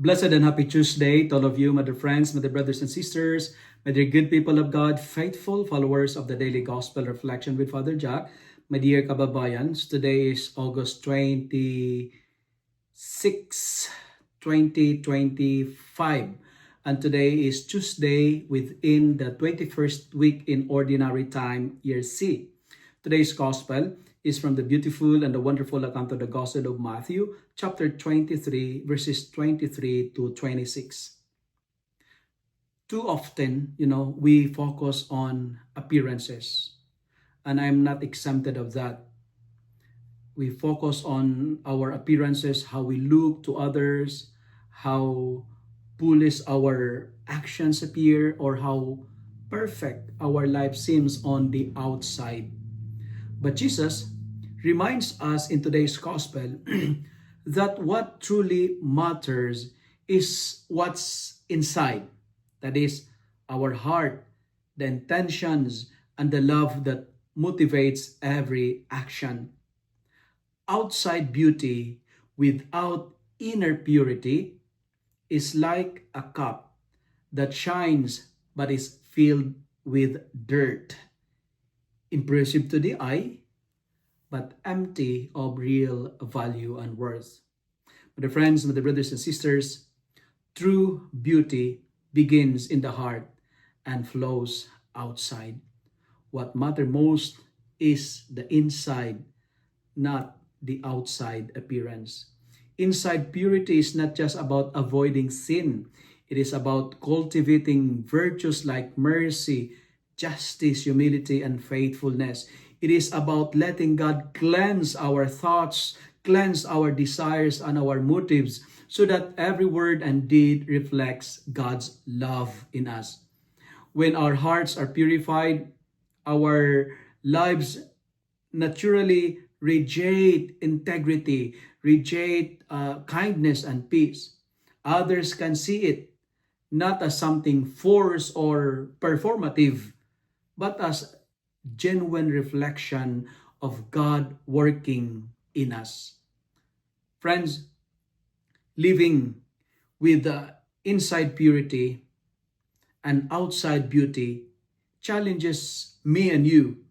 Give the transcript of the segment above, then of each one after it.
Blessed and happy Tuesday to all of you, my dear friends, my dear brothers and sisters, my dear good people of God, faithful followers of the Daily Gospel Reflection with Father Jack, my dear kababayans. Today is August 26, 2025, and today is Tuesday within the 21st week in Ordinary Time, Year C. Today's Gospel is from the beautiful and the wonderful account of the Gospel of Matthew, chapter 23, verses 23 to 26. Too often, we focus on appearances, and I'm not exempted of that. We focus on our appearances, how we look to others, how foolish our actions appear, or how perfect our life seems on the outside. But Jesus reminds us in today's gospel that what truly matters is what's inside. That is, our heart, the intentions, and the love that motivates every action. Outside beauty without inner purity is like a cup that shines but is filled with dirt. Impressive to the eye, but empty of real value and worth. My friends, my brothers and sisters, true beauty begins in the heart and flows outside. What matters most is the inside, not the outside appearance. Inside purity is not just about avoiding sin. It is about cultivating virtues like mercy, justice, humility, and faithfulness. It is about letting God cleanse our thoughts, cleanse our desires and our motives, so that every word and deed reflects God's love in us. When our hearts are purified, our lives naturally radiate integrity, radiate kindness and peace. Others can see it not as something forced or performative, but as genuine reflection of God working in us. Friends, living with inside purity and outside beauty challenges me and you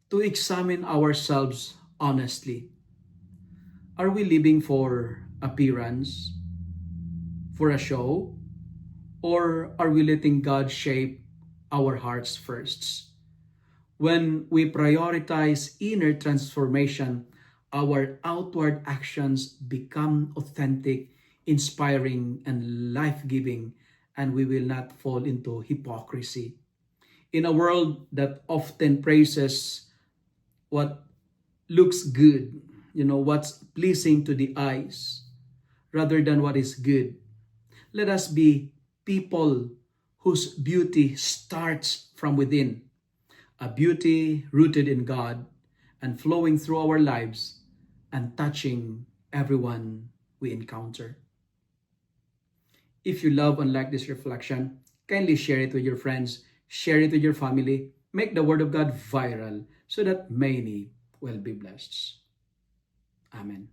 to examine ourselves honestly. Are we living for appearance, for a show, or are we letting God shape our hearts first? When we prioritize inner transformation, our outward actions become authentic, inspiring, and life-giving, and we will not fall into hypocrisy. In a world that often praises what looks good, what's pleasing to the eyes, rather than what is good, let us be people whose beauty starts from within, a beauty rooted in God and flowing through our lives and touching everyone we encounter. If you love and like this reflection, kindly share it with your friends, share it with your family, make the Word of God viral so that many will be blessed. Amen.